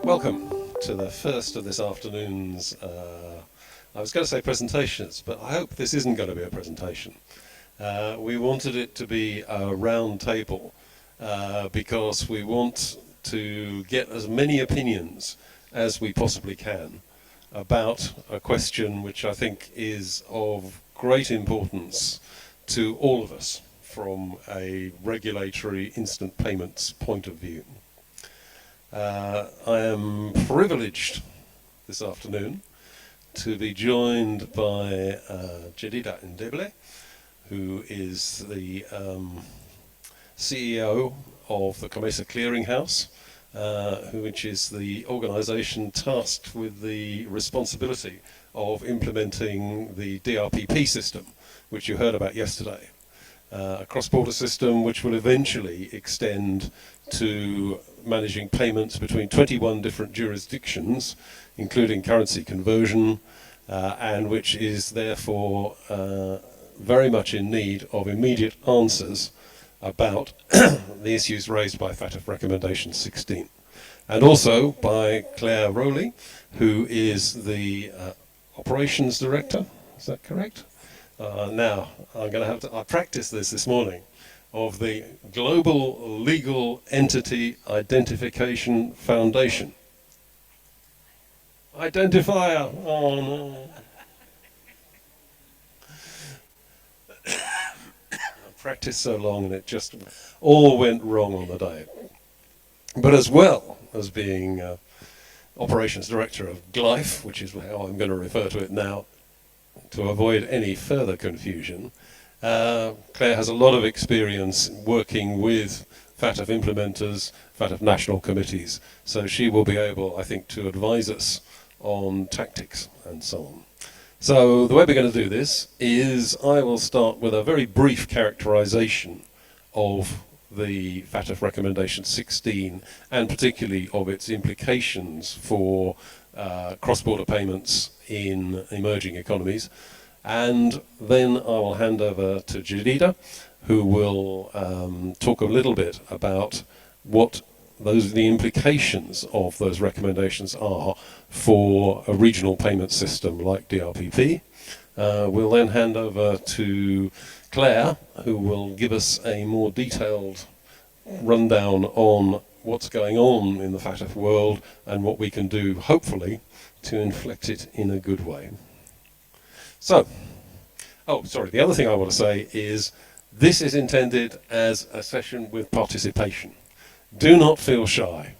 Welcome to the first of this afternoon's, I was going to say presentations, but I hope this isn't going to be a presentation. We wanted it to be a round table because we want to get as many opinions as we possibly can about a question which I think is of great importance to all of us from a regulatory instant payments point of view. I am privileged this afternoon to be joined by Jedida Ndeble, who is the CEO of the COMESA Clearinghouse, which is the organisation tasked with the responsibility of implementing the DRPP system, which you heard about yesterday. A cross-border system which will eventually extend to managing payments between 21 different jurisdictions, including currency conversion, and which is therefore very much in need of immediate answers about the issues raised by FATF Recommendation 16. And also by Claire Rowley, who is the Operations Director, is that correct? Now, I'm going to have to, I practiced this morning, of the Global Legal Entity Identification Foundation. Identifier, oh no. I practiced so long and it just all went wrong on the day. But as well as being Operations Director of GLIFE, which is how I'm going to refer to it now, to avoid any further confusion, Claire has a lot of experience working with FATF implementers, FATF national committees, so she will be able, I think, to advise us on tactics and so on. So the way we're going to do this is I will start with a very brief characterization of the FATF Recommendation 16 and particularly of its implications for cross-border payments in emerging economies. And then I will hand over to Jedida, who will talk a little bit about what the implications of those recommendations are for a regional payment system like DRPP. We'll then hand over to Claire, who will give us a more detailed rundown on what's going on in the FATF world and what we can do, hopefully, to inflect it in a good way. So, the other thing I want to say is this is intended as a session with participation. Do not feel shy.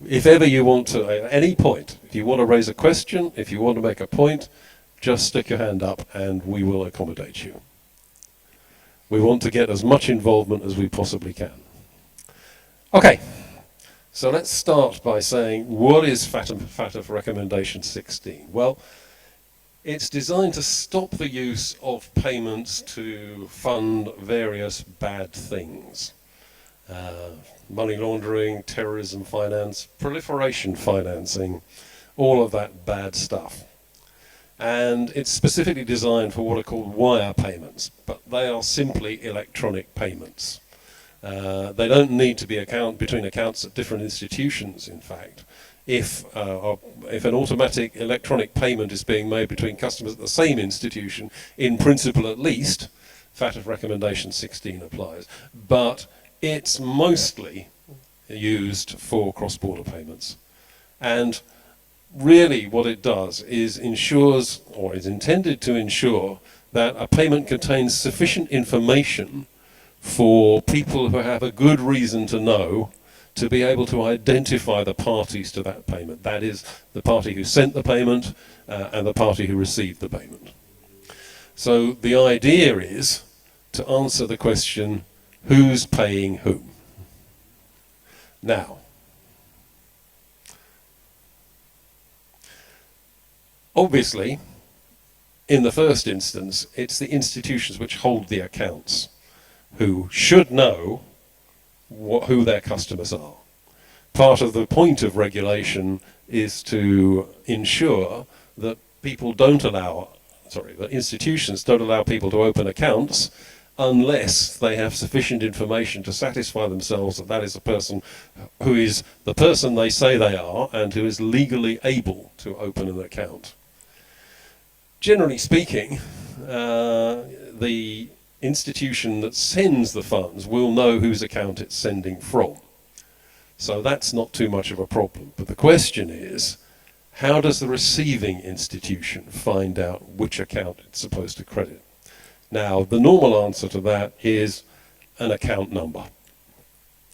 If ever you want to, at any point, if you want to raise a question, if you want to make a point, just stick your hand up and we will accommodate you. We want to get as much involvement as we possibly can. Okay, so let's start by saying, what is FATF Recommendation 16? Well, it's designed to stop the use of payments to fund various bad things. Money laundering, terrorism finance, proliferation financing, all of that bad stuff. And it's specifically designed for what are called wire payments, but they are simply electronic payments. They don't need to be between accounts at different institutions, in fact. If an automatic electronic payment is being made between customers at the same institution, in principle at least, FATF Recommendation 16 applies. But it's mostly used for cross-border payments. And really what it does is ensures, or is intended to ensure, that a payment contains sufficient information for people who have a good reason to know to be able to identify the parties to that payment. That is, the party who sent the payment and the party who received the payment. So the idea is to answer the question, who's paying whom? Now, obviously, in the first instance, it's the institutions which hold the accounts who should know who their customers are. Part of the point of regulation is to ensure that that institutions don't allow people to open accounts unless they have sufficient information to satisfy themselves that that is a person who is the person they say they are and who is legally able to open an account. Generally speaking, the institution that sends the funds will know whose account it's sending from. So that's not too much of a problem. But the question is, how does the receiving institution find out which account it's supposed to credit? Now, the normal answer to that is an account number.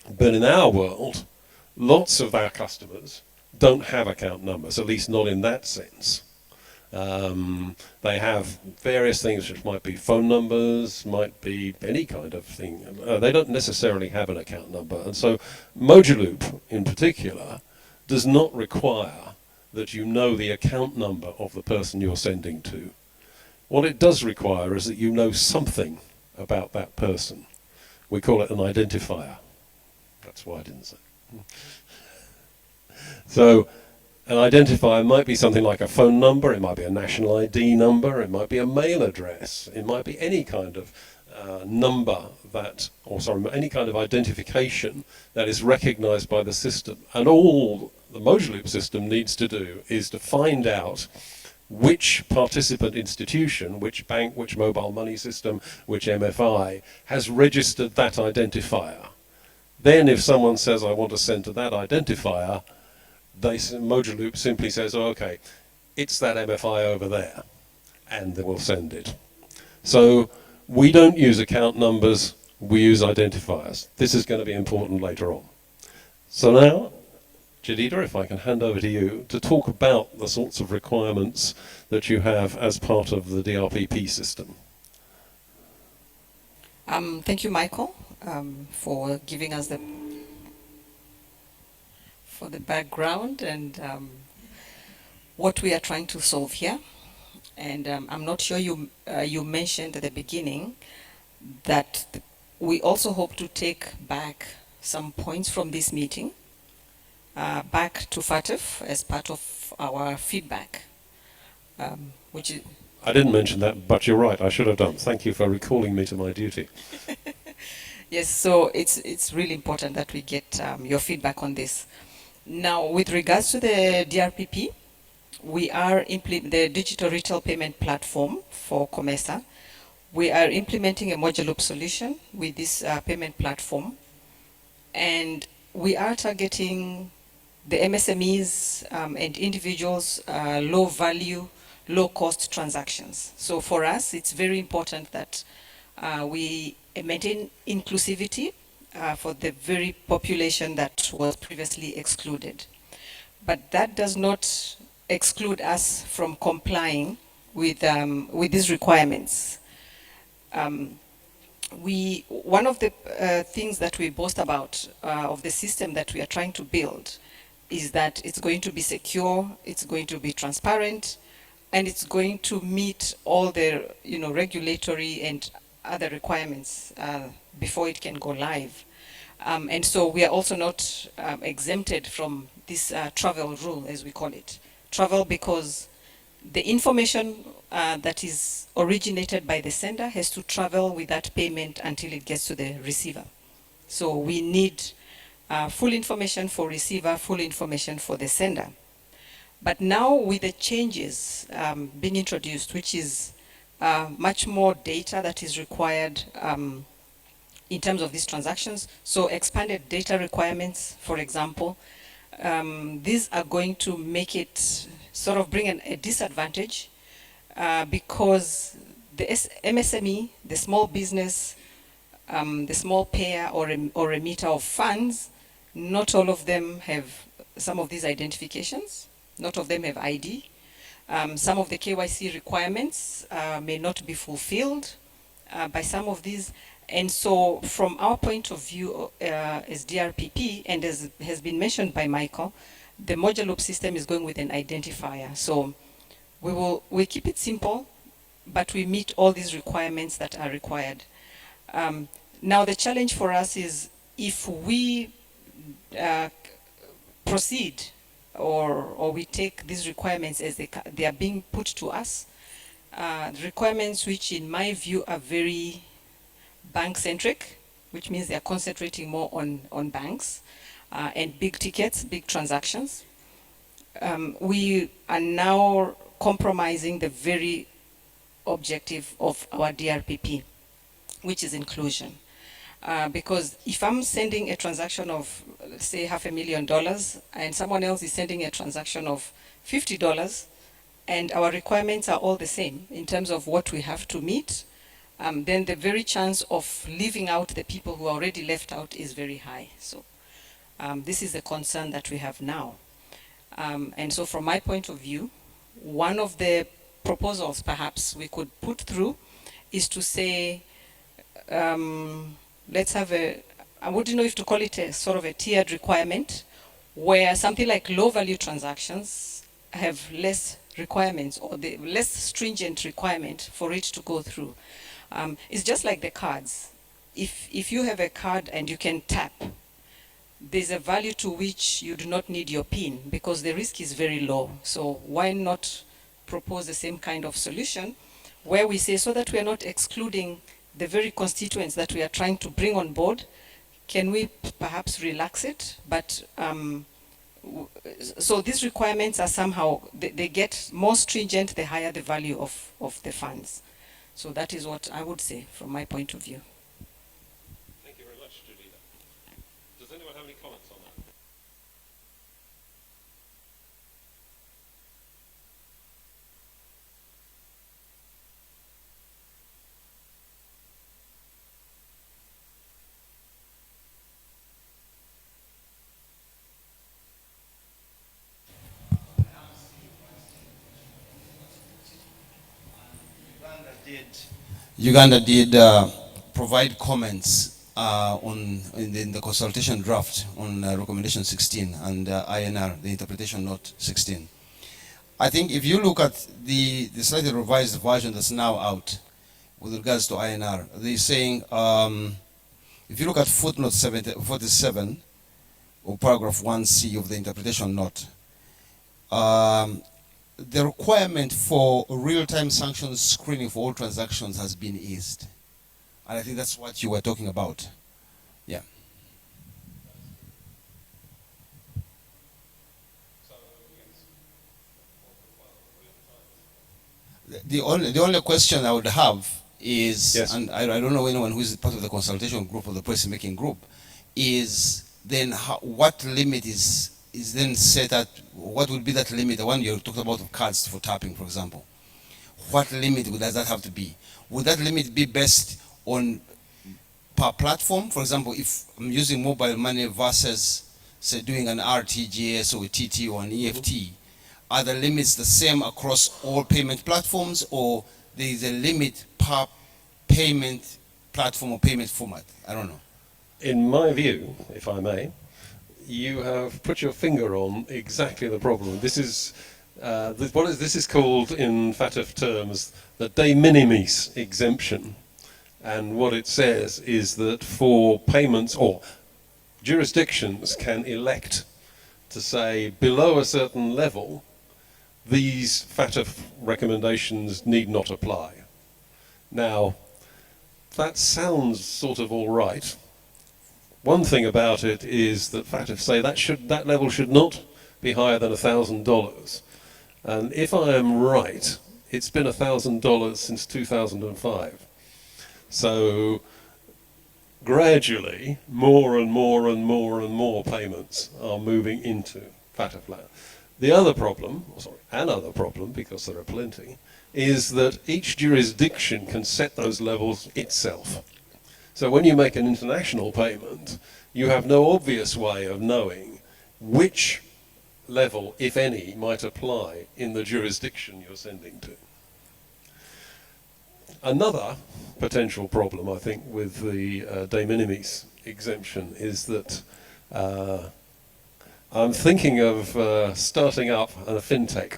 But in our world, lots of our customers don't have account numbers, at least not in that sense. They have various things which might be phone numbers, might be any kind of thing. They don't necessarily have an account number. And so Mojaloop, in particular, does not require that you know the account number of the person you're sending to. What it does require is that you know something about that person. We call it an identifier. That's why I didn't say. So an identifier might be something like a phone number, it might be a national ID number, it might be a mail address, it might be any kind of number that, or sorry, any kind of identification that is recognized by the system. And all the Mojaloop system needs to do is to find out which participant institution, which bank, which mobile money system, which MFI has registered that identifier. Then if someone says, I want to send to that identifier, Mojaloop simply says, oh, okay, it's that MFI over there, and they will send it. So we don't use account numbers, we use identifiers. This is going to be important later on. So now, Jadida, if I can hand over to you to talk about the sorts of requirements that you have as part of the DRPP system. Thank you, Michael, for giving us the background and what we are trying to solve here. And I'm not sure you mentioned at the beginning that we also hope to take back some points from this meeting back to FATF as part of our feedback, which is... I didn't mention that, but you're right, I should have done. Thank you for recalling me to my duty. Yes, so it's really important that we get your feedback on this. Now, with regards to the DRPP, we are the digital retail payment platform for COMESA. We are implementing a Mojaloop solution with this payment platform, and we are targeting the MSMEs and individuals, low value, low cost transactions. So for us, it's very important that we maintain inclusivity for the very population that was previously excluded. But that does not exclude us from complying with these requirements. One of the things that we boast about of the system that we are trying to build is that it's going to be secure, it's going to be transparent, and it's going to meet all the regulatory and other requirements before it can go live. And so we are also not exempted from this travel rule, as we call it. Travel because the information that is originated by the sender has to travel with that payment until it gets to the receiver. So we need full information for receiver, full information for the sender. But now with the changes being introduced, which is much more data that is required in terms of these transactions, so expanded data requirements, for example, these are going to make it sort of bring a disadvantage because the MSME, the small business, the small payer or remitter of funds, not all of them have some of these identifications. Not all of them have ID. Some of the KYC requirements may not be fulfilled by some of these. And so from our point of view as DRPP, and as has been mentioned by Michael, the Mojaloop system is going with an identifier. So we keep it simple, but we meet all these requirements that are required. Now the challenge for us is if we proceed or we take these requirements as they are being put to us, requirements which in my view are very bank-centric, which means they're concentrating more on banks and big tickets, big transactions. We are now compromising the very objective of our DRPP, which is inclusion. Because if I'm sending a transaction of, let's say, $500,000, and someone else is sending a transaction of $50, and our requirements are all the same in terms of what we have to meet, then the very chance of leaving out the people who are already left out is very high. So this is the concern that we have now. And so from my point of view, one of the proposals perhaps we could put through is to say, let's have I wouldn't know if to call it a sort of a tiered requirement, where something like low value transactions have less requirements, or the less stringent requirement for it to go through. It's just like the cards. If you have a card and you can tap, there's a value to which you do not need your PIN because the risk is very low. So why not propose the same kind of solution where we say, so that we are not excluding the very constituents that we are trying to bring on board, can we perhaps relax it? But so these requirements are somehow, they get more stringent the higher the value of the funds. So that is what I would say from my point of view. Thank you very much, Julita. Does anyone have any comments on that? Uganda did provide comments in the consultation draft on recommendation 16 and INR, the interpretation note 16. I think if you look at the slightly revised version that's now out with regards to INR, they're saying, if you look at footnote 47 or paragraph 1C of the interpretation note, the requirement for real-time sanctions screening for all transactions has been eased. And I think that's what you were talking about. Yeah. The only question I would have is, Yes. and I don't know anyone who is part of the consultation group or the policy-making group, is then what limit is then set at, what would be that limit, the one you talked about of cards for tapping, for example. What limit does that have to be? Would that limit be based on per platform? For example, if I'm using mobile money versus, say, doing an RTGS or a TT or an EFT, are the limits the same across all payment platforms, or there is a limit per payment platform or payment format? I don't know. In my view, if I may, you have put your finger on exactly the problem. This is this is called in FATF terms the de minimis exemption, and what it says is that for payments, or jurisdictions can elect to say below a certain level these FATF recommendations need not apply. Now that sounds sort of all right. One thing about it is that FATF say that level should not be higher than $1,000. And if I am right, it's been $1,000 since 2005. So gradually, more and more and more and more payments are moving into FATF land. The other problem, another problem, because there are plenty, is that each jurisdiction can set those levels itself. So when you make an international payment, you have no obvious way of knowing which level, if any, might apply in the jurisdiction you're sending to. Another potential problem, I think, with the de minimis exemption is that I'm thinking of starting up a fintech.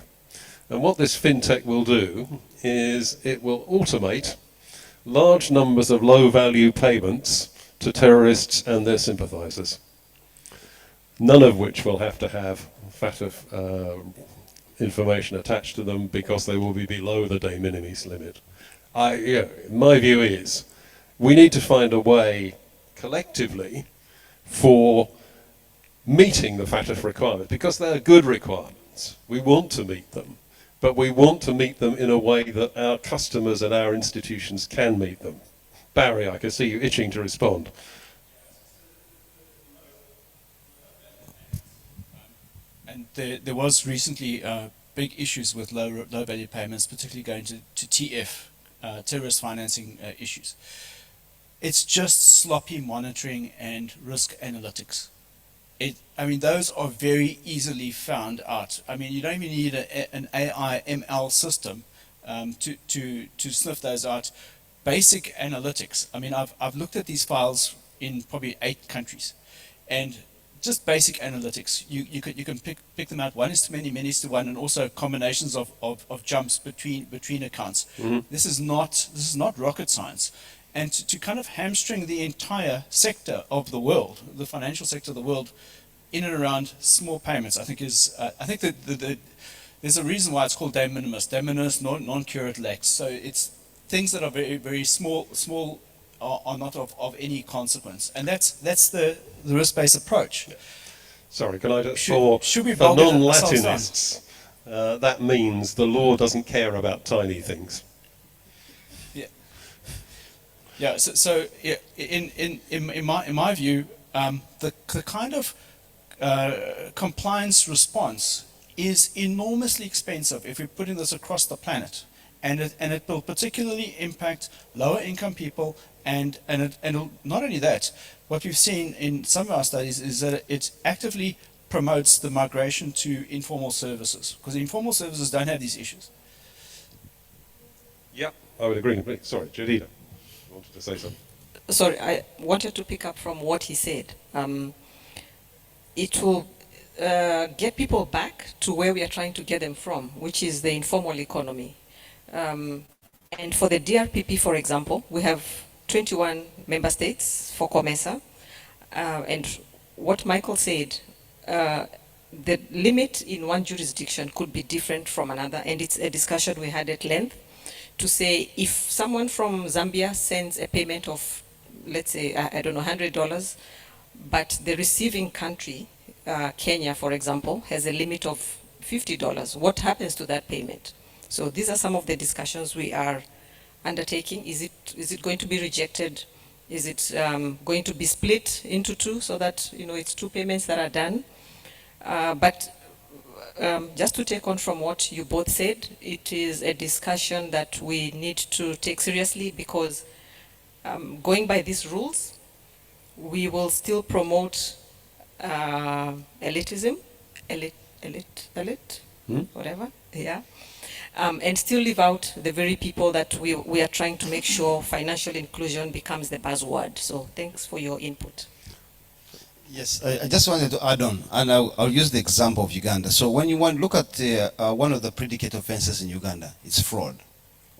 And what this fintech will do is it will automate large numbers of low-value payments to terrorists and their sympathizers, none of which will have to have FATF information attached to them because they will be below the de minimis limit. My view is, we need to find a way collectively for meeting the FATF requirements, because they're good requirements. We want to meet them, but we want to meet them in a way that our customers and our institutions can meet them. Barry, I can see you itching to respond. And there was recently big issues with low value payments, particularly going to TF, terrorist financing issues. It's just sloppy monitoring and risk analytics. I mean, those are very easily found out. I mean, you don't even need an AI ML system to sniff those out. Basic analytics. I mean, I've looked at these files in probably 8 countries, and just basic analytics. You can pick them out. 1 is to many, many is to 1, and also combinations of jumps between accounts. Mm-hmm. This is not rocket science. And to kind of hamstring the entire sector of the world, the financial sector of the world, in and around small payments, I think is I think that there's a reason why it's called de minimis, non curate lex. So it's things that are very, very small are not of any consequence, and that's the risk-based approach. Sorry, can I just, Should we for bulk it ourselves non-Latinists, that means the law doesn't care about tiny things. Yeah. So yeah, in my view, the kind of compliance response is enormously expensive if we're putting this across the planet, and it will particularly impact lower income people, and not only that, what we've seen in some of our studies is that it actively promotes the migration to informal services, because informal services don't have these issues. Yeah, I would agree completely. Sorry, Jadida, you wanted to say something. Sorry, I wanted to pick up from what he said. It will get people back to where we are trying to get them from, which is the informal economy. And for the DRPP, for example, we have 21 member states for COMESA. And what Michael said, the limit in one jurisdiction could be different from another. And it's a discussion we had at length to say if someone from Zambia sends a payment of, let's say, I don't know, $100, but the receiving country, Kenya, for example, has a limit of $50. What happens to that payment? So these are some of the discussions we are undertaking. Is it going to be rejected? Is it going to be split into 2 so that it's 2 payments that are done? But just to take on from what you both said, it is a discussion that we need to take seriously, because going by these rules, we will still promote elitism, whatever, yeah, and still leave out the very people that we are trying to make sure financial inclusion becomes the buzzword. So thanks for your input. Yes, I just wanted to add on, and I'll use the example of Uganda. So when you look at one of the predicate offenses in Uganda, it's fraud.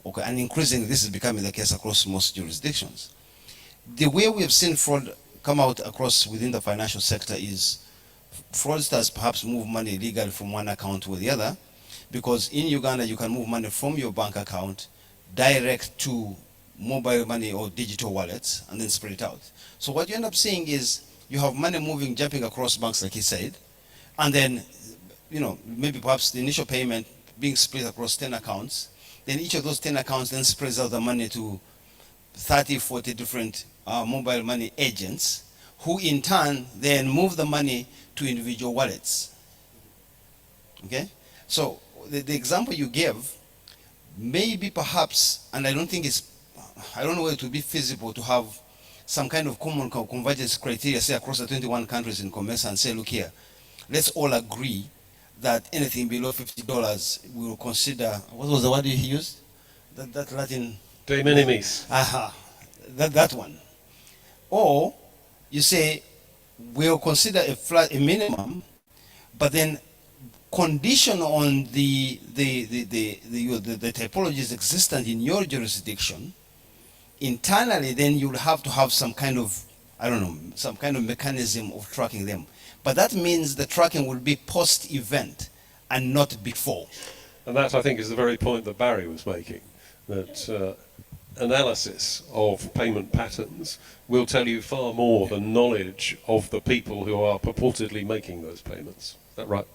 Okay, and increasingly this is becoming the case across most jurisdictions. The way we have seen fraud come out across within the financial sector is fraudsters perhaps move money illegally from one account to the other, because in Uganda you can move money from your bank account direct to mobile money or digital wallets and then spread it out. So what you end up seeing is you have money jumping across banks, like he said, and then, maybe perhaps the initial payment being split across 10 accounts, then each of those 10 accounts then spreads out the money to 30, 40 different mobile money agents, who in turn then move the money to individual wallets. Okay? So the example you gave, maybe perhaps, and I don't know whether it would be feasible to have some kind of common convergence criteria, say across the 21 countries in COMESA, and say, look here, let's all agree that anything below $50 we will consider, what was the word he used? That Latin? De minimis. Aha, that one. Or you say, we'll consider a minimum, but then condition on the typologies existent in your jurisdiction. Internally, then you'll have to have some kind of, some kind of mechanism of tracking them. But that means the tracking will be post-event and not before. And that, I think, is the very point that Barry was making, that analysis of payment patterns will tell you far more than knowledge of the people who are purportedly making those payments. Is that right?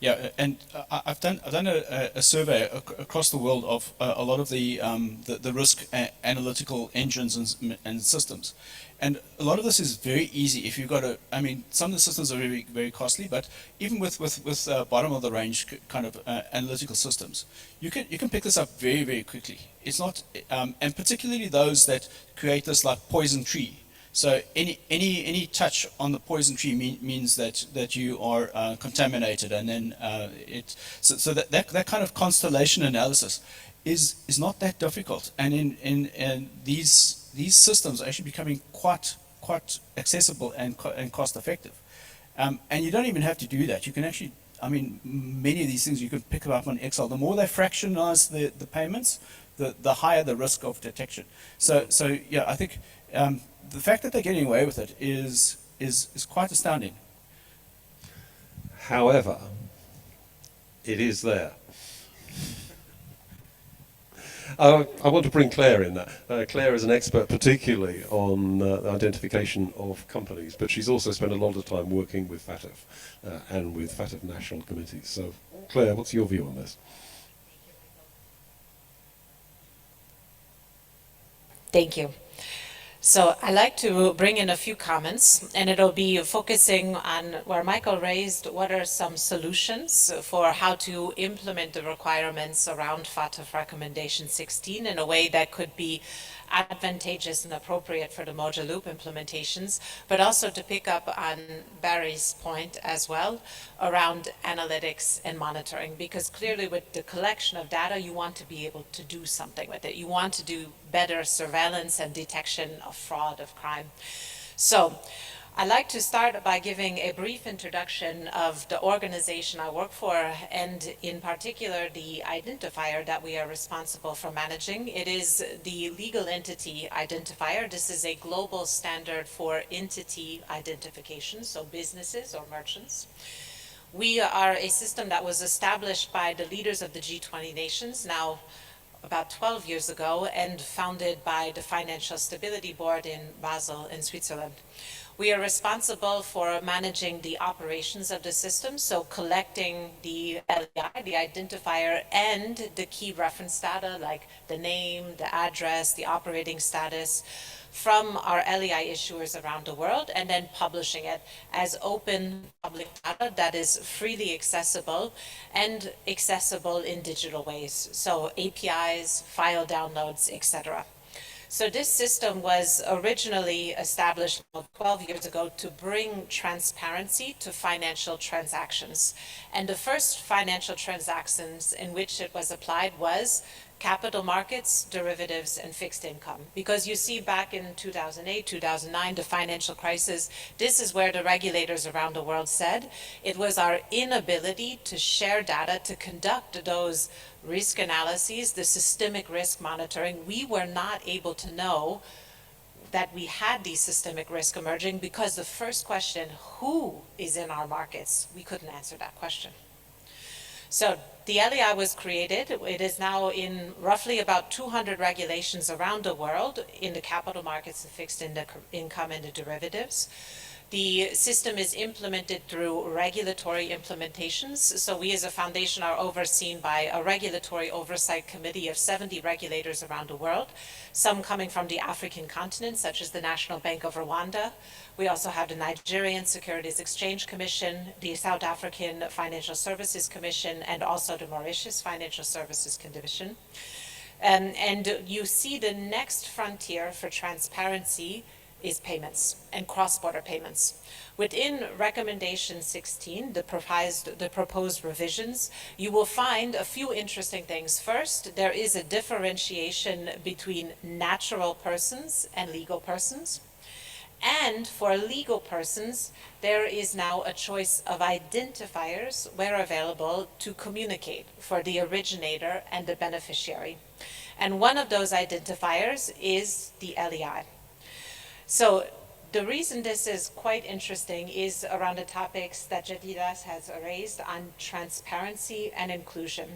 Yeah, and I've done a survey across the world of a lot of the risk analytical engines and systems, and a lot of this is very easy if you've got I mean, some of the systems are very costly, but even with bottom of the range kind of analytical systems, you can pick this up very quickly. It's not, and particularly those that create this like poison tree. So any touch on the poison tree means that you are contaminated, and then so that kind of constellation analysis is not that difficult, and in these systems are actually becoming quite accessible and cost effective, and you don't even have to do that. You can actually, I mean, many of these things you can pick up on Excel. The more they fractionize the payments, the higher the risk of detection. So yeah, I think. The fact that they're getting away with it is quite astounding. However, it is there. I want to bring Claire in that. Claire is an expert particularly on identification of companies, but she's also spent a lot of time working with FATF and with FATF national committees. So, Claire, what's your view on this? Thank you. So I'd like to bring in a few comments, and it'll be focusing on where Michael raised what are some solutions for how to implement the requirements around FATF Recommendation 16 in a way that could be advantageous and appropriate for the Moja Loop implementations, but also to pick up on Barry's point as well around analytics and monitoring, because clearly with the collection of data, you want to be able to do something with it. You want to do better surveillance and detection of fraud, of crime. So I'd like to start by giving a brief introduction of the organization I work for, and in particular the identifier that we are responsible for managing. It is the legal entity identifier. This is a global standard for entity identification, so businesses or merchants. We are a system that was established by the leaders of the G20 nations now about 12 years ago, and founded by the Financial Stability Board in Basel in Switzerland. We are responsible for managing the operations of the system, so collecting the LEI, the identifier, and the key reference data like the name, the address, the operating status from our LEI issuers around the world, and then publishing it as open public data that is freely accessible and accessible in digital ways, so APIs, file downloads, etc. So this system was originally established 12 years ago to bring transparency to financial transactions. And the first financial transactions in which it was applied was capital markets, derivatives, and fixed income. Because you see back in 2008, 2009, the financial crisis, this is where the regulators around the world said it was our inability to share data, to conduct those risk analyses, the systemic risk monitoring. We were not able to know that we had these systemic risk emerging because the first question, who is in our markets? We couldn't answer that question. So the LEI was created. It is now in roughly about 200 regulations around the world in the capital markets, the fixed income, and the derivatives. The system is implemented through regulatory implementations. So we as a foundation are overseen by a regulatory oversight committee of 70 regulators around the world, some coming from the African continent, such as the National Bank of Rwanda. We also have the Nigerian Securities Exchange Commission, the South African Financial Services Commission, and also the Mauritius Financial Services Commission. And you see the next frontier for transparency is payments and cross-border payments. Within Recommendation 16, the proposed revisions, you will find a few interesting things. First, there is a differentiation between natural persons and legal persons. And for legal persons, there is now a choice of identifiers where available to communicate for the originator and the beneficiary. And one of those identifiers is the LEI. So the reason this is quite interesting is around the topics that Jadidas has raised on transparency and inclusion.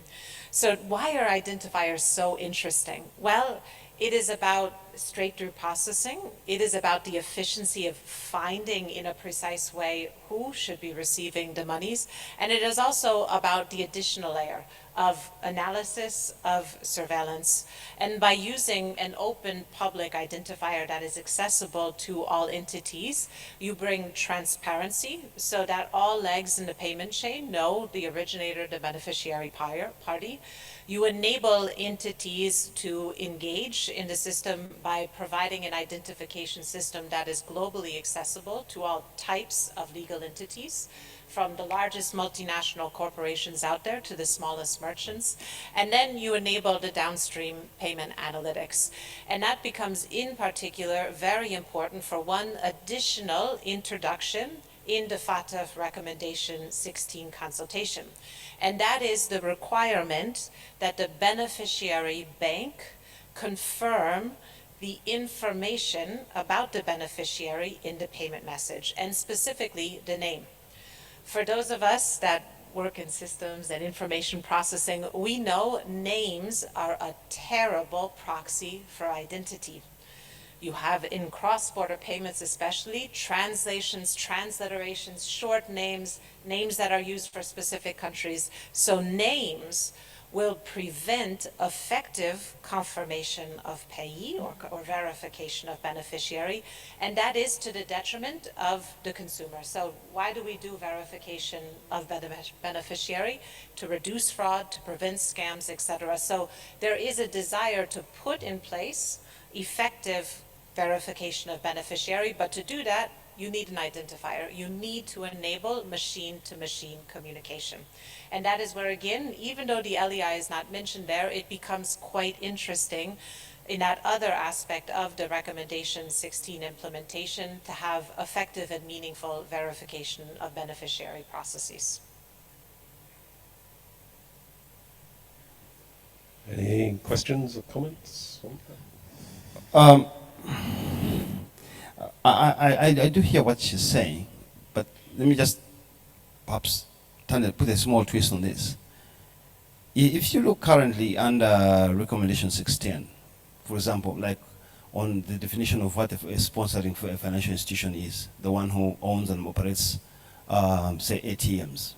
So why are identifiers so interesting? Well, It is about straight-through processing. It is about the efficiency of finding in a precise way who should be receiving the monies. And it is also about the additional layer of analysis, of surveillance. And by using an open public identifier that is accessible to all entities, you bring transparency so that all legs in the payment chain know the originator, the beneficiary party. You enable entities to engage in the system by providing an identification system that is globally accessible to all types of legal entities, from the largest multinational corporations out there to the smallest merchants. And then you enable the downstream payment analytics. And that becomes, in particular, very important for one additional introduction in the FATF Recommendation 16 consultation. And that is the requirement that the beneficiary bank confirm the information about the beneficiary in the payment message, and specifically the name. For those of us that work in systems and information processing, we know names are a terrible proxy for identity. You have in cross-border payments especially, translations, transliterations, short names, names that are used for specific countries. So names will prevent effective confirmation of payee or verification of beneficiary, and that is to the detriment of the consumer. So why do we do verification of beneficiary? To reduce fraud, to prevent scams, etc. So there is a desire to put in place effective verification of beneficiary, but to do that, you need an identifier. You need to enable machine-to-machine communication. And that is where, again, even though the LEI is not mentioned there, it becomes quite interesting in that other aspect of the Recommendation 16 implementation to have effective and meaningful verification of beneficiary processes. Any questions or comments? I do hear what she's saying, but let me just perhaps put a small twist on this. If you look currently under Recommendation 16, for example, like on the definition of what a sponsoring for a financial institution is, the one who owns and operates, say, ATMs,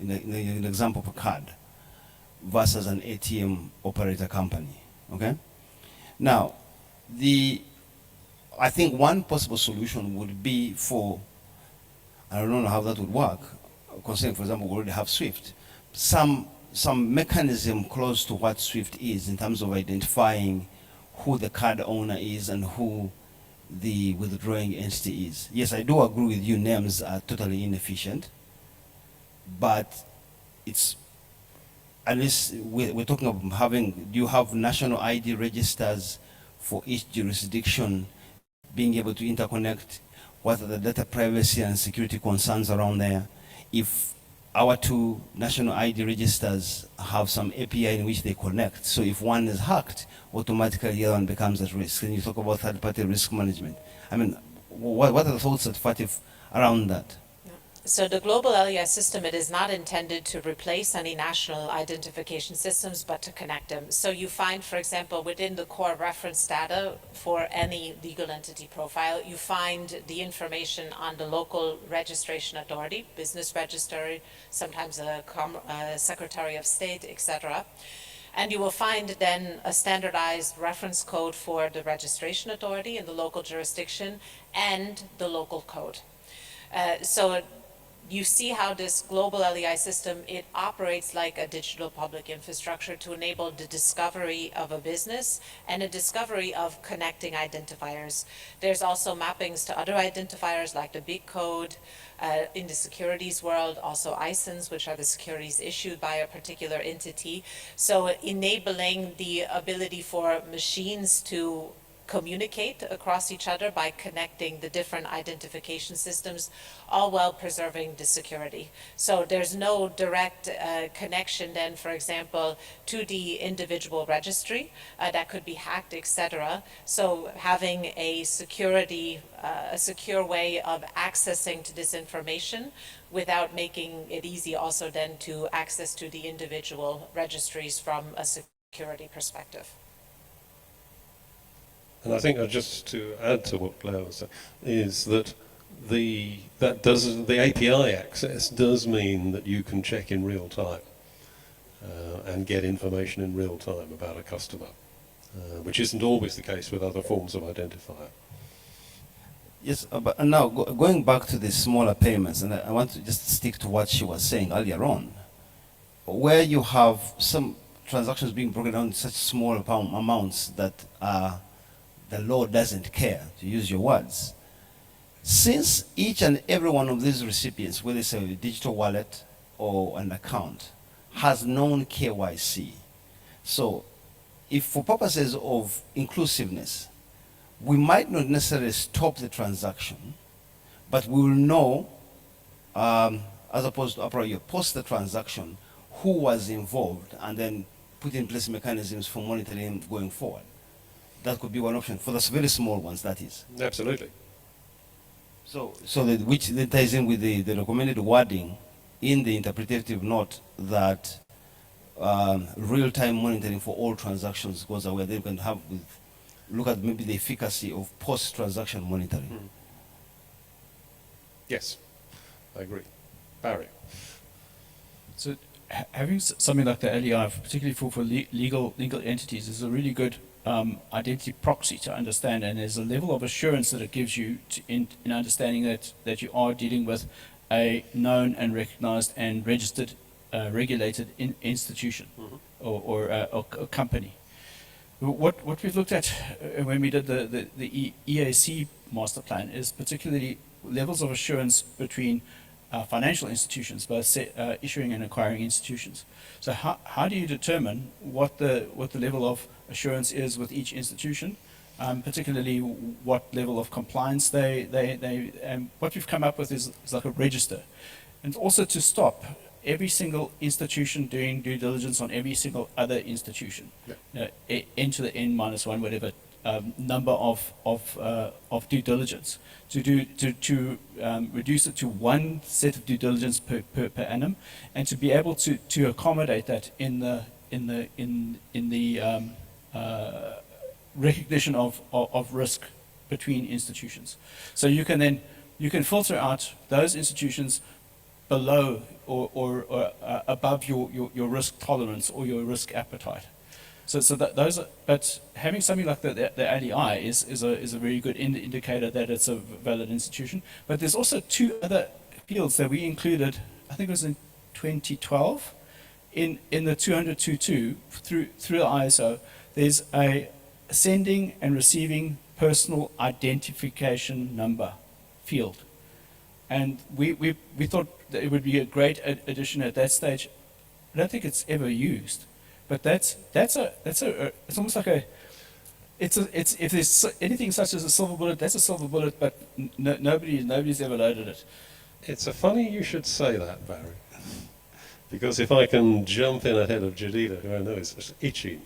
in an example of a card, versus an ATM operator company, okay? Now, I think one possible solution would be for, I don't know how that would work, considering, for example, we already have SWIFT, some mechanism close to what SWIFT is in terms of identifying who the card owner is and who the withdrawing entity is. Yes, I do agree with you, names are totally inefficient, but it's, at least we're talking about having, do you have national ID registers for each jurisdiction, being able to interconnect, what are the data privacy and security concerns around there? If our two national ID registers have some API in which they connect, so if one is hacked, automatically the other one becomes at risk. And you talk about third-party risk management. I mean, what are the thoughts at FATF around that? So the global LEI system, it is not intended to replace any national identification systems, but to connect them. So you find, for example, within the core reference data for any legal entity profile, you find the information on the local registration authority, business registry, sometimes a Secretary of State, etc. And you will find then a standardized reference code for the registration authority in the local jurisdiction and the local code. So you see how this global LEI system, it operates like a digital public infrastructure to enable the discovery of a business and a discovery of connecting identifiers. There's also mappings to other identifiers like the big code. In the securities world, also ISINs, which are the securities issued by a particular entity. So enabling the ability for machines to communicate across each other by connecting the different identification systems, all while preserving the security. So there's no direct connection then, for example, to the individual registry that could be hacked, etc. So having a security, a secure way of accessing to this information without making it easy also then to access to the individual registries from a security perspective. And I think just to add to what Claire was saying, is that the API access does mean that you can check in real time and get information in real time about a customer, which isn't always the case with other forms of identifier. Yes, but now going back to the smaller payments, and I want to just stick to what she was saying earlier on, where you have some transactions being broken down in such small amounts that the law doesn't care, to use your words. Since each and every one of these recipients, whether it's a digital wallet or an account, has known KYC, so if for purposes of inclusiveness, we might not necessarily stop the transaction, but we will know, as opposed to post the transaction, who was involved, and then put in place mechanisms for monitoring going forward. That could be one option for the very small ones, that is. Absolutely. So which then ties in with the recommended wording in the interpretative note that real-time monitoring for all transactions goes away. Then you can have look at maybe the efficacy of post-transaction monitoring. Yes, I agree. Barry. So having something like the LEI, particularly for legal entities, is a really good identity proxy to understand, and there's a level of assurance that it gives you in understanding that you are dealing with a known and recognized and registered regulated institution or a company. What we've looked at when we did the EAC master plan is particularly levels of assurance between financial institutions, both issuing and acquiring institutions. So how do you determine what the level of assurance is with each institution, particularly what level of compliance what we've come up with is like a register, and also to stop every single institution doing due diligence on every single other institution, n to the n-1, whatever number of due diligence, to reduce it to one set of due diligence per annum, and to be able to accommodate that in the recognition of risk between institutions. So you can filter out those institutions below or above your risk tolerance or your risk appetite. So that but having something like the LEI is a very good indicator that it's a valid institution. But there's also two other fields that we included, I think it was in 2012, in the 200.2.2 through the ISO. There's a sending and receiving personal identification number field. And we thought that it would be a great addition at that stage. I don't think it's ever used, but that's it's almost like if there's anything such as a silver bullet, that's a silver bullet, but nobody's ever loaded it. It's funny you should say that, Barry, because if I can jump in ahead of Jadida, who I know is just itching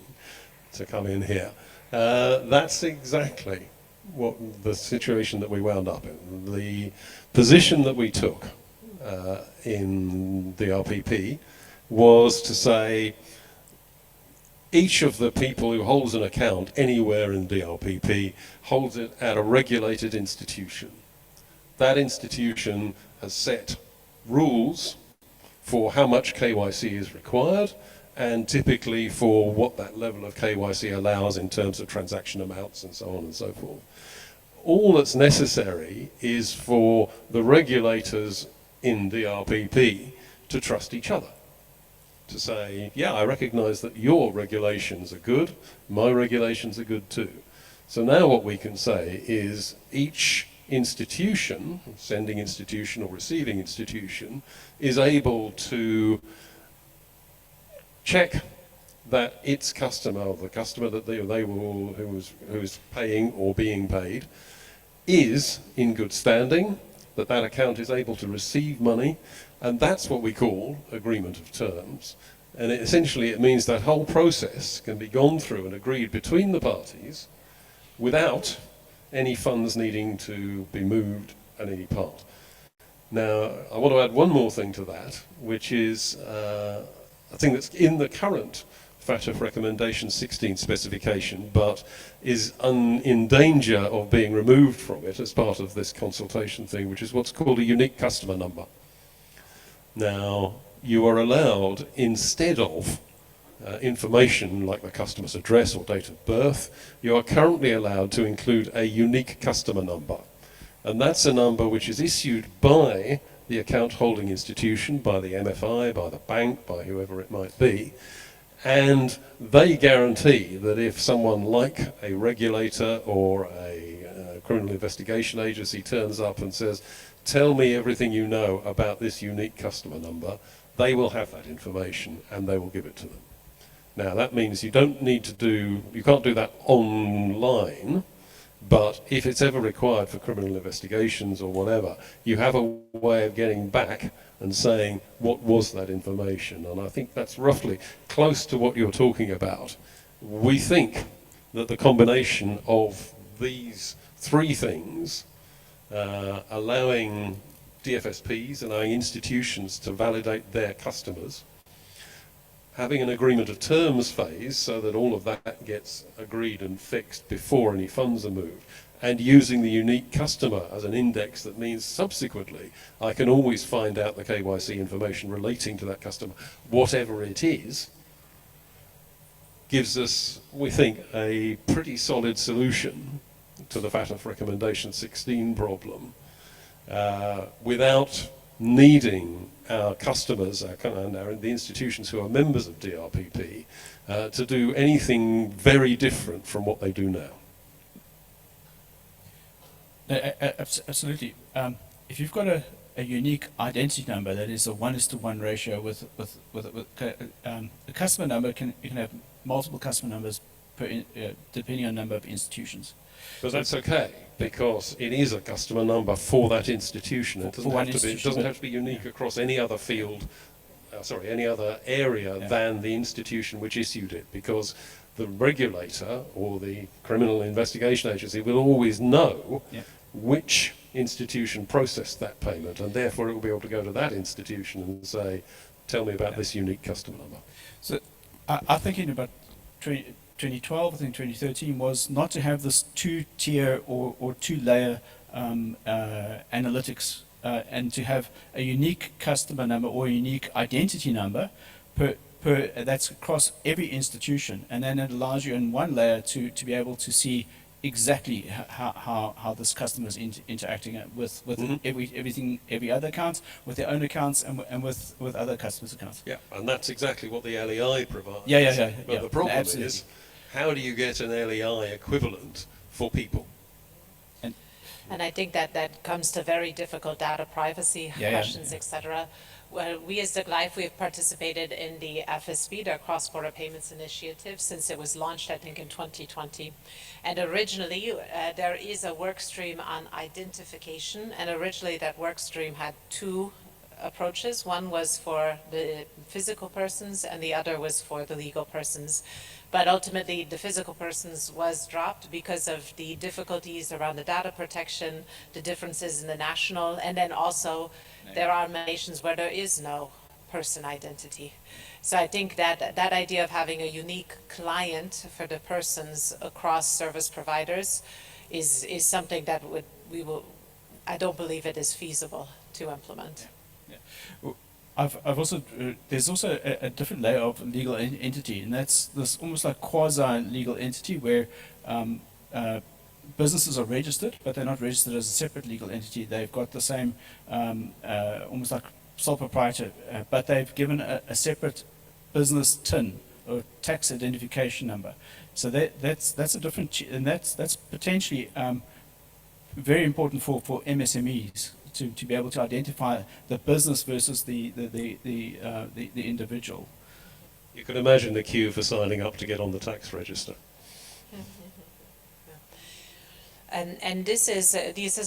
to come in here, that's exactly what the situation that we wound up in. The position that we took in the RPP was to say each of the people who holds an account anywhere in DRPP holds it at a regulated institution. That institution has set rules for how much KYC is required, and typically for what that level of KYC allows in terms of transaction amounts and so on and so forth. All that's necessary is for the regulators in DRPP to trust each other. To say, yeah, I recognize that your regulations are good, my regulations are good too. So now what we can say is each institution, sending institution or receiving institution, is able to check that its customer, or the customer that who is paying or being paid, is in good standing, that account is able to receive money, and that's what we call agreement of terms. And essentially it means that whole process can be gone through and agreed between the parties without any funds needing to be moved at any part. Now, I want to add one more thing to that, which is a thing that's in the current FATF Recommendation 16 specification, but is in danger of being removed from it as part of this consultation thing, which is what's called a unique customer number. Now, you are allowed, instead of information like the customer's address or date of birth, you are currently allowed to include a unique customer number. And that's a number which is issued by the account holding institution, by the MFI, by the bank, by whoever it might be. And they guarantee that if someone like a regulator or a criminal investigation agency turns up and says, tell me everything you know about this unique customer number, they will have that information and they will give it to them. Now that means you can't do that online, but if it's ever required for criminal investigations or whatever, you have a way of getting back and saying, what was that information? And I think that's roughly close to what you're talking about. We think that the combination of these three things, allowing DFSPs, allowing institutions to validate their customers, having an agreement of terms phase so that all of that gets agreed and fixed before any funds are moved, and using the unique customer as an index that means subsequently I can always find out the KYC information relating to that customer, whatever it is, gives us, we think, a pretty solid solution to the FATF Recommendation 16 problem without needing our customers and the institutions who are members of DRPP to do anything very different from what they do now. Absolutely. If you've got a unique identity number that is a 1:1 ratio with a customer number, you can have multiple customer numbers depending on number of institutions. But that's okay, because it is a customer number for that institution. It doesn't have to be unique across any other field, any other area than the institution which issued it, because the regulator or the criminal investigation agency will always know which institution processed that payment, and therefore it will be able to go to that institution and say, tell me about this unique customer number. So I'm thinking about 2012, I think 2013 was not to have this two-tier or two-layer analytics and to have a unique customer number or a unique identity number that's across every institution, and then it allows you in one layer to be able to see exactly how this customer is interacting with every other account, with their own accounts, and with other customers' accounts. Yeah, and that's exactly what the LEI provides. But the problem is, how do you get an LEI equivalent for people? And I think that comes to very difficult data privacy questions, etc. Well, we as the GLIFE, we have participated in the FSB, the Cross-Border Payments Initiative, since it was launched, I think, in 2020. And originally, there is a work stream on identification, and originally that work stream had two approaches. One was for the physical persons, and the other was for the legal persons. But ultimately, the physical persons was dropped because of the difficulties around the data protection, the differences in the national, and then also there are nations where there is no person identity. So I think that idea of having a unique client for the persons across service providers is something that I don't believe it is feasible to implement. Well, I've also there's also a different layer of legal entity, and that's this almost like quasi-legal entity where businesses are registered, but they're not registered as a separate legal entity. They've got the same almost like sole proprietor, but they've given a separate business TIN or tax identification number. So that's a different, and that's potentially very important for MSMEs. To be able to identify the business versus the individual. You can imagine the queue for signing up to get on the tax register. And this is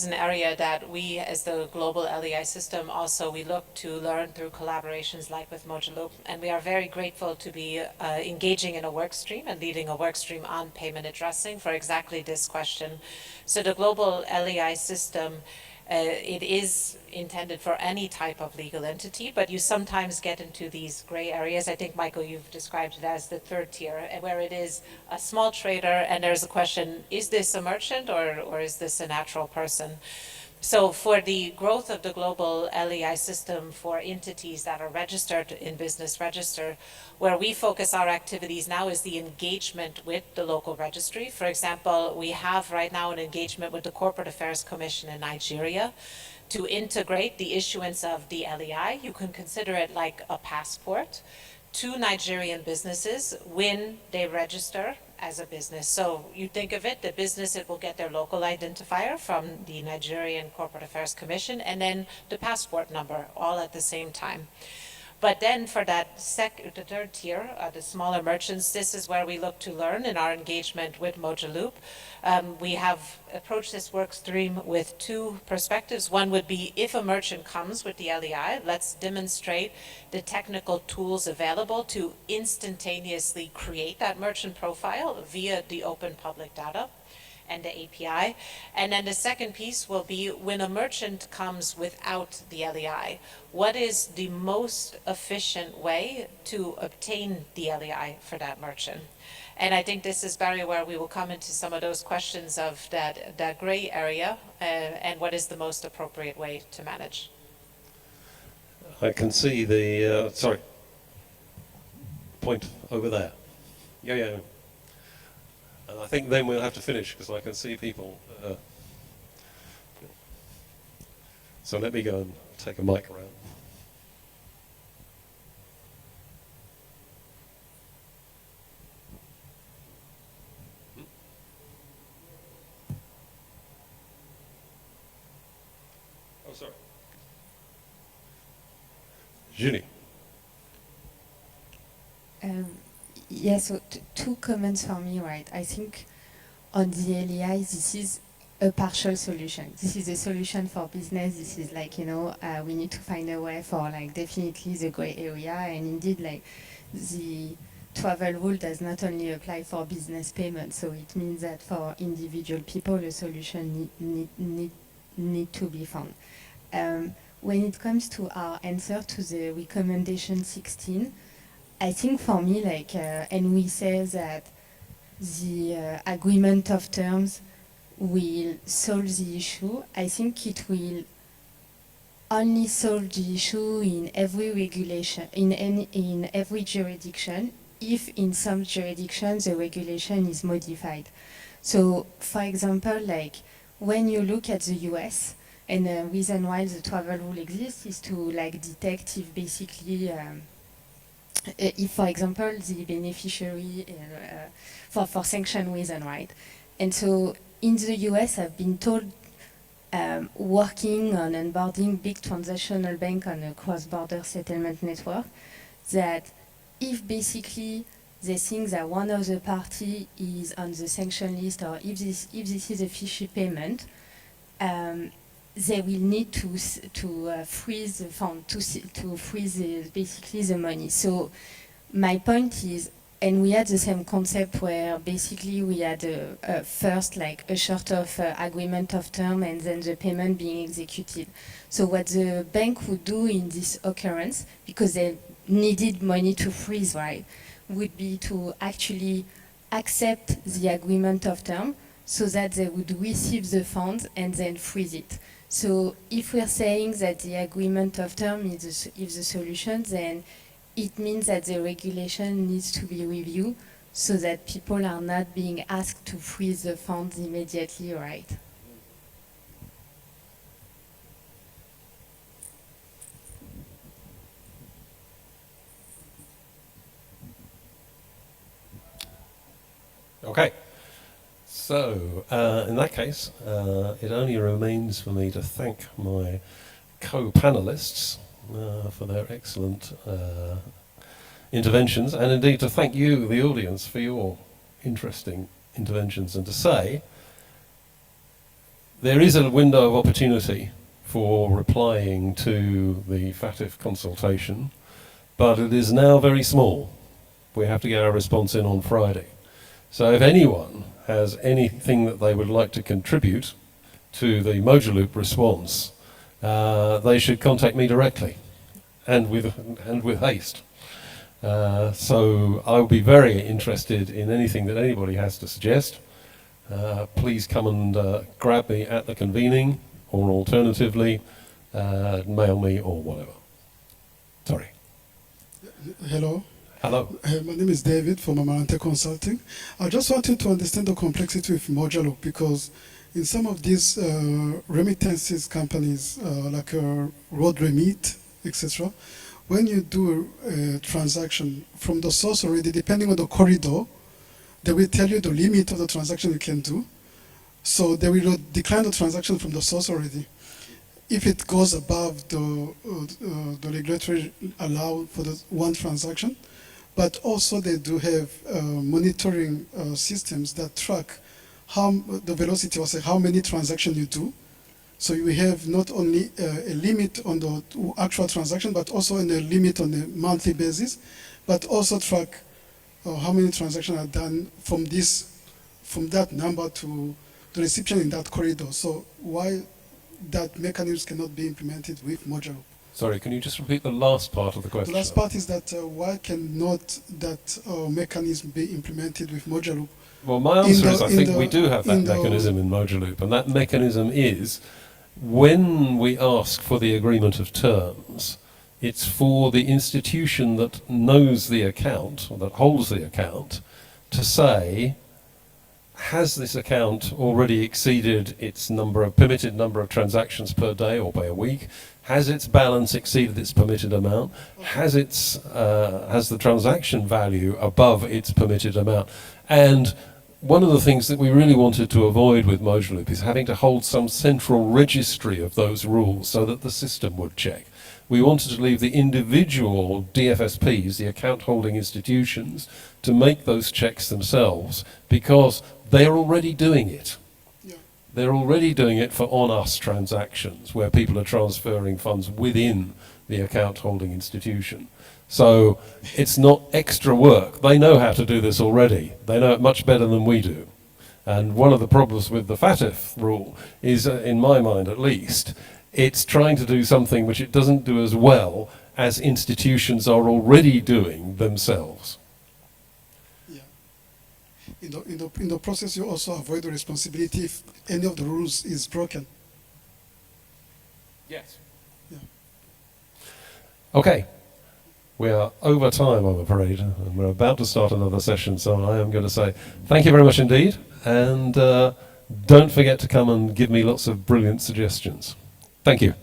an area that we, as the global LEI system, also we look to learn through collaborations like with Modulo, and we are very grateful to be engaging in a work stream and leading a work stream on payment addressing for exactly this question. So the global LEI system It is intended for any type of legal entity, but you sometimes get into these gray areas. I think, Michael, you've described it as the third tier, where it is a small trader and there's a question, is this a merchant or is this a natural person? So for the growth of the global LEI system for entities that are registered in Business Register, where we focus our activities now is the engagement with the local registry. For example, we have right now an engagement with the Corporate Affairs Commission in Nigeria to integrate the issuance of the LEI. You can consider it like a passport to Nigerian businesses when they register as a business. So you think of it, the business, it will get their local identifier from the Nigerian Corporate Affairs Commission and then the passport number all at the same time. But then for that the third tier, the smaller merchants, this is where we look to learn in our engagement with Mojaloop. We have approached this work stream with two perspectives. One would be if a merchant comes with the LEI, let's demonstrate the technical tools available to instantaneously create that merchant profile via the open public data and the API. And then the second piece will be when a merchant comes without the LEI, what is the most efficient way to obtain the LEI for that merchant? And I think this is, Barry, where we will come into some of those questions of that gray area and what is the most appropriate way to manage. I can see the, sorry, point over there. Yeah. And I think then we'll have to finish because I can see people. So let me go and take a mic around. Oh, sorry. Julie. Yeah, so two comments for me, right? I think on the LEI, this is a partial solution. This is a solution for business. This is like, we need to find a way for like definitely the gray area. And indeed, like the travel rule does not only apply for business payments. So it means that for individual people, a solution need to be found. When it comes to our answer to the recommendation 16, I think for me, like, and we say that the agreement of terms will solve the issue. I think it will only solve the issue in every regulation, in every jurisdiction, if in some jurisdictions the regulation is modified. So, for example, like when you look at the US, and the reason why the travel rule exists is to like detect if basically if, for example, the beneficiary for sanction reason, right? And so in the US, I've been told working on onboarding big transactional bank on a cross-border settlement network that if basically they think that one of the party is on the sanction list or if this is a fishy payment, they will need to freeze the fund, to freeze basically the money. So my point is, and we had the same concept where basically we had first like a sort of agreement of term and then the payment being executed. So what the bank would do in this occurrence, because they needed money to freeze, right, would be to actually accept the agreement of term so that they would receive the funds and then freeze it. So if we're saying that the agreement of term is the solution, then it means that the regulation needs to be reviewed so that people are not being asked to freeze the funds immediately, right? Okay. So, in that case, it only remains for me to thank my co-panelists for their excellent interventions, and indeed to thank you, the audience, for your interesting interventions, and to say there is a window of opportunity for replying to the FATF consultation, but it is now very small. We have to get our response in on Friday. So if anyone has anything that they would like to contribute to the Mojaloop response, they should contact me directly, and with haste. So I'll be very interested in anything that anybody has to suggest. Please come and grab me at the convening, or alternatively, mail me or whatever. Sorry. Hello. Hello. My name is David from Amarante Consulting. I just wanted to understand the complexity with Mojaloop, because in some of these remittances companies, like Road Remit, etc., when you do a transaction from the source already, depending on the corridor, they will tell you the limit of the transaction you can do. So they will decline the transaction from the source already. If it goes above the regulatory allowed for the one transaction, but also they do have monitoring systems that track how the velocity, or say how many transactions you do. So you have not only a limit on the actual transaction, but also a limit on a monthly basis, but also track how many transactions are done from that number to the recipient in that corridor. So why that mechanism cannot be implemented with Mojaloop? Sorry, can you just repeat the last part of the question? The last part is that why cannot that mechanism be implemented with Mojaloop? Well, my answer is I think we the- do have that in the- mechanism in Mojaloop, and that mechanism is when we ask for the agreement of terms, it's for the institution that knows the account, or that holds the account, to say, has this account already exceeded its permitted number of transactions per day or by a week? Has its balance exceeded its permitted amount? Has the transaction value above its permitted amount? And one of the things that we really wanted to avoid with Mojaloop is having to hold some central registry of those rules so that the system would check. We wanted to leave the individual DFSPs, the account holding institutions, to make those checks themselves, because they're already doing it. Yeah. They're already doing it for on-us transactions, where people are transferring funds within the account holding institution. So it's not extra work. They know how to do this already. They know it much better than we do. And one of the problems with the FATF rule is, in my mind at least, it's trying to do something which it doesn't do as well as institutions are already doing themselves. Yeah. In the process, you also avoid the responsibility if any of the rules is broken. Yes. Yeah. Okay. We are over time, I'm afraid, and we're about to start another session, so I am going to say thank you very much indeed, and don't forget to come and give me lots of brilliant suggestions. Thank you.